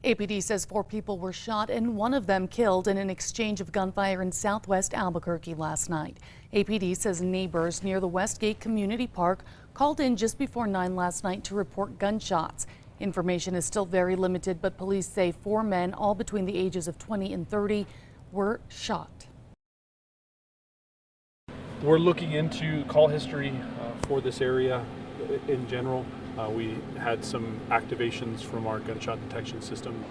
APD says 4 people were shot and 1 of them killed in an exchange of gunfire in southwest Albuquerque last night. APD says neighbors near the West Gate Community Park called in just before 9 last night to report gunshots. Information is still very limited, but police say 4 men, all between the ages of 20 and 30, were shot. We're looking into call history for this area in general. We had some activations from our gunshot detection system.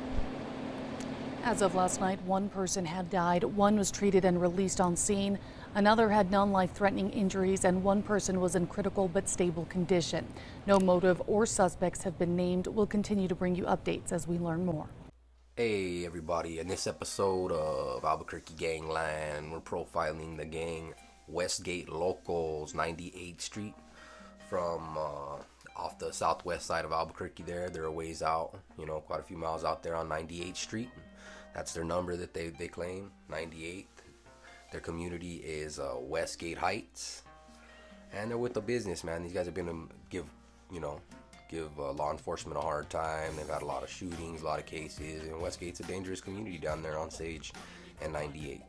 As of last night, 1 person had died, 1 was treated and released on scene, another had non-life-threatening injuries, and 1 person was in critical but stable condition. No motive or suspects have been named. We'll continue to bring you updates as we learn more. Hey everybody, in this episode of Albuquerque Gangland, we're profiling the gang West Gate Locos, 98th Street, from off the southwest side of Albuquerque there. They're a ways out, quite a few miles out there on 98th Street. That's their number that they claim, 98th. Their community is West Gate Heights. And they're with the business, man. These guys have been to give law enforcement a hard time. They've had a lot of shootings, a lot of cases. And Westgate's a dangerous community down there on Sage and 98th.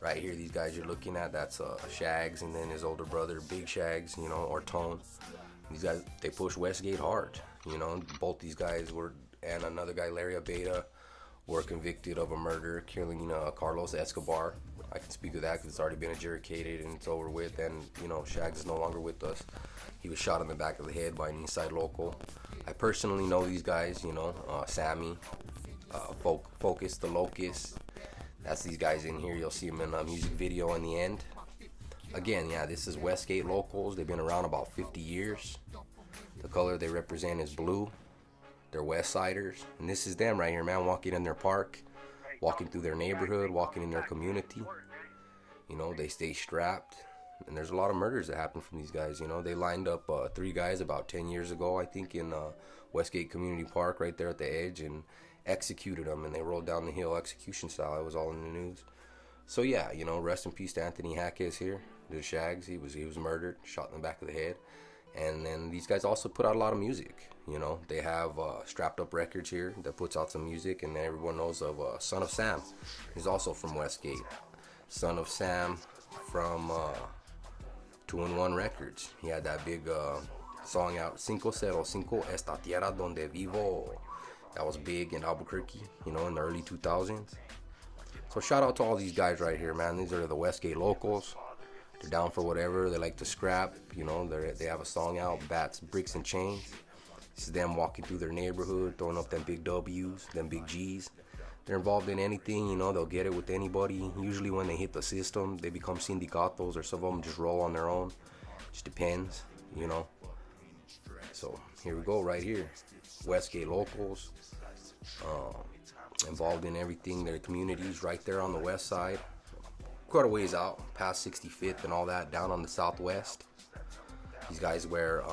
Right here, these guys you're looking at, that's Shags, and then his older brother, Big Shags, or Tone. These guys, they push Westgate hard, Both these guys and another guy, Larry Abeda, were convicted of a murder, killing Carlos Escobar. I can speak to that because it's already been adjudicated and it's over with. And, Shags is no longer with us. He was shot in the back of the head by an East Side local. I personally know these guys, Sammy, Focus, the Locust. That's these guys in here. You'll see them in a music video in the end. Again, yeah, this is West Gate Locals. They've been around about 50 years. The color they represent is blue. They're West Siders. And this is them right here, man, walking in their park, walking through their neighborhood, walking in their community. They stay strapped. And there's a lot of murders that happen from these guys. They lined up 3 guys about 10 years ago, I think, in Westgate Community Park right there at the edge, and executed them, and they rolled down the hill execution style. It was all in the news. So yeah, rest in peace to Anthony Hackes here, the Shags. He was murdered, shot in the back of the head. And then these guys also put out a lot of music. They have Strapped Up Records here that puts out some music, and everyone knows of Son of Sam. He's also from Westgate. Son of Sam from 2-in-1 Records. He had that big song out, 505 Esta Tierra Donde Vivo. That was big in Albuquerque, in the early 2000s. So shout out to all these guys right here, man. These are the Westgate Locals. They're down for whatever. They like to scrap. They have a song out, Bats, Bricks, and Chains. This is them walking through their neighborhood, throwing up them big W's, them big G's. They're involved in anything, they'll get it with anybody. Usually when they hit the system, they become sindicatos, or some of them just roll on their own. Just depends, So here we go right here. Westgate Locals, involved in everything. Their communities right there on the west side, quite a ways out past 65th and all that, down on the southwest. These guys wear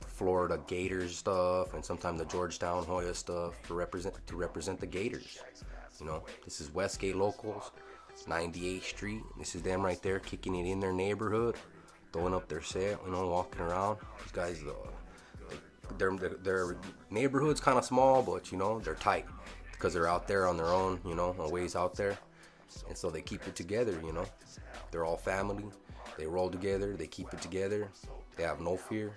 Florida Gators stuff, and sometimes the Georgetown Hoya stuff to represent the Gators. This is Westgate Locals, 98th Street. This is them right there, kicking it in their neighborhood, throwing up their set, walking around. These guys, their neighborhood's kind of small, but they're tight because they're out there on their own, a ways out there, and so they keep it together. They're all family. They roll together. They keep it together. They have no fear.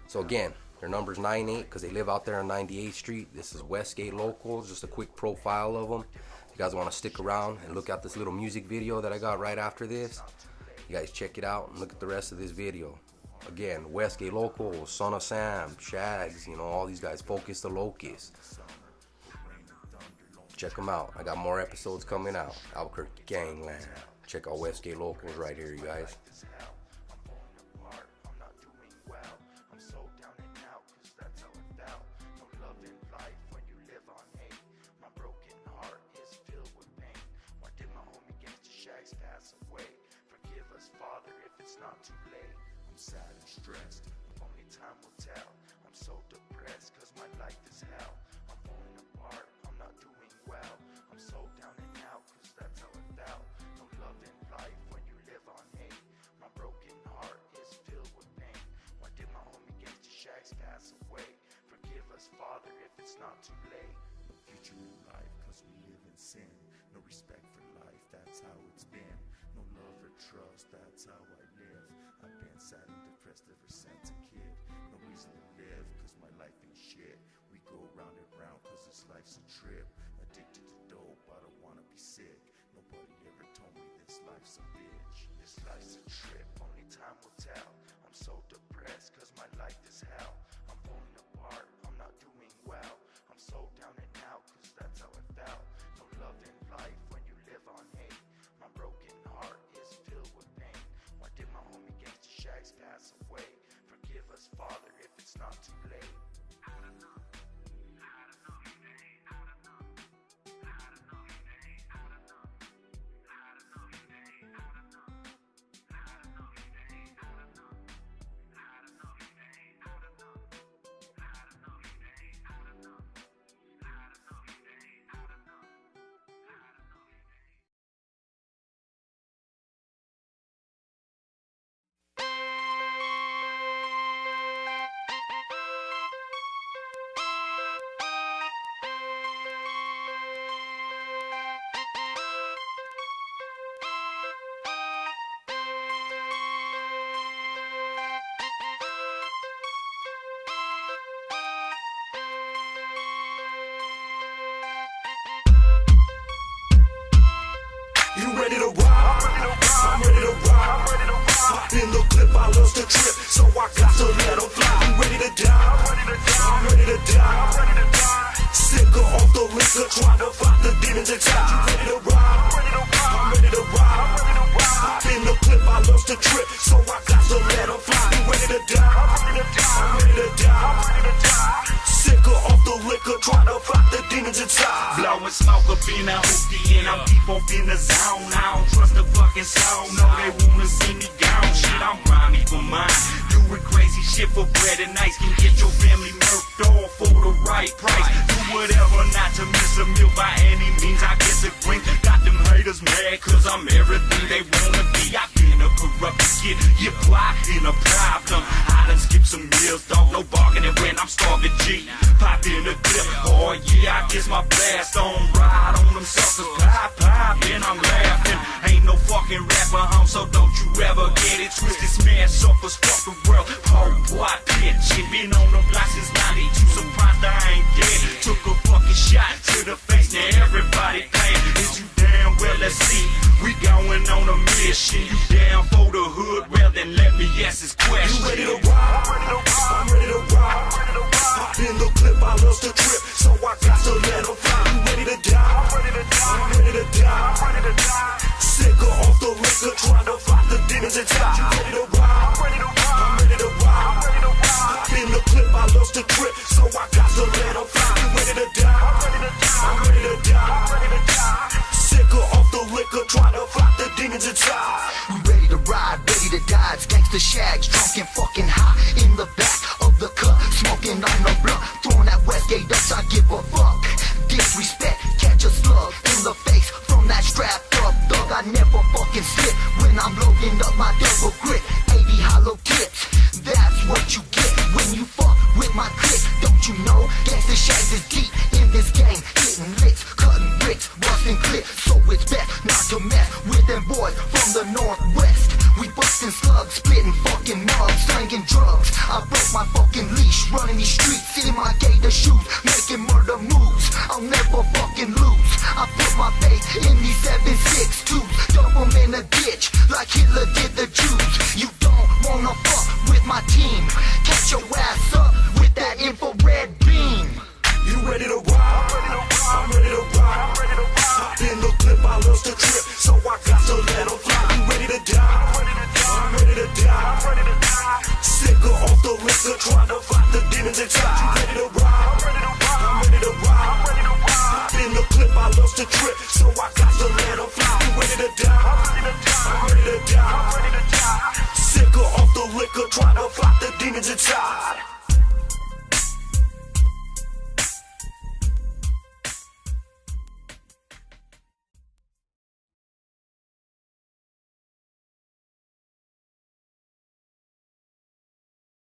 So again, their number's 98 because they live out there on 98th Street. This is Westgate Locals. Just a quick profile of them. If you guys want to stick around and look at this little music video that I got right after this, you guys check it out and look at the rest of this video. Again, Westgate Locals, Son of Sam, Shags, all these guys, Focus the Locust. Check them out. I got more episodes coming out. Albuquerque Gangland. Check out Westgate Locals right here, you guys. Pass away. Forgive us, Father, if it's not too late. I'm sad and stressed. Only time will tell. I'm so depressed because my life is hell. I'm falling apart. I'm not doing well. I'm so down and out because that's how it felt. No love in life when you live on hate. My broken heart is filled with pain. Why did my homie Gangsta Shags pass away? Forgive us, Father, if it's not too late. Future life's a trip. Addicted to dope, I don't wanna be sick. Nobody ever told me this life's a bitch. This life's a trip, only time will tell. I'm so depressed cause my life is hell. I'm falling apart, I'm not doing well. I'm so down and out cause that's how I felt. No love in life when you live on hate. My broken heart is filled with pain. Why did my homie Gangsta Shags pass away? Forgive us, Father, if it's not too late. I don't know. You ready to ride? I'm ready to ride. Pop in the clip, I love to trip, so I got to let them fly. You ready to die? I'm ready to die. Sicker off the liquor, trying to fight the demons inside. You ready to ride? I'm ready to ride. Pop in the clip, I love to trip, so I got to let them fly. You ready to die? I'm ready to die. Sicker off the liquor, trying to fight the demons inside. Blowing smoke up in a hoopty and I'm deep up in the zone. I don't trust the fucking soul. No, they wanna see me gone. Shit, I'm grimy for mine. Doing crazy shit for bread and ice. Can get your family murked off for the right price. Do whatever not to miss a meal by any means. I guess it brings. Got them haters mad cause I'm everything they wanna be. I've been a corrupted kid. You plot in a problem. I done skip some meals, dog. No bargaining when I'm starving G. Pop in the clip. Oh yeah, I guess my blast on. Ride on them suckers. Pop, and I'm laughing. Ain't no fucking rapper, so don't you ever get it twisted. Smash suckers, fuck the world. Oh boy, bitch. Been on the block since 92. Surprised I ain't dead. Took a fucking shot to the face. Now everybody playing. Is you down? Well, let's see. We going on a mission. You down for the hood? Well, then let me ask this question. You ready to ride? I'm ready to ride. Pop in the clip, I love to trip, so I got to let them fly. You ready to die? I'm ready to die. Sicker off the liquor, trying to fight the demons inside. You ready to ride? I'm ready to ride. Pop in the clip, I love to trip, so I got to let them fly. You ready to die? I'm ready to die. Sicker off the liquor, trying to fight the demons inside. We ready to ride, ready to die. It's Gangsta Shags, drunk and fucking high. In the back of the cut, smoking on the blunt. Throwing that West Gate Locos, I give a fuck. Disrespect, catch a slug in the face from that strapped up thug. I never fucking slip when I'm loading up my double grip. 80 hollow tips, that's what you get when you fuck with my clique. Don't you know Gangsta Shags is deep in this game, hitting licks, cutting bricks, busting clips. So it's best not to mess with them boys from the northwest. We busting slugs, splitting fucking mugs, slanging drugs. I broke my fucking leash, running these streets in my gator shoes, making murder moves. I'll never fucking lose. I put my faith in these 7.62s, dump them in a ditch like Hitler did the Jews. You don't wanna fuck with my team. Catch your ass up with that infrared beam. You ready to ride? I'm ready to ride. Pop in the clip, I love to trip, so I got to let them fly. You ready to die? I'm ready to die. Sicker off the liquor, trying to fight the demons inside. You ready to ride? I'm ready to ride. Pop in the clip, I love to trip, so I got to let them fly. You ready to die? I'm ready to die. Sicker off the liquor, trying to fight the demons inside.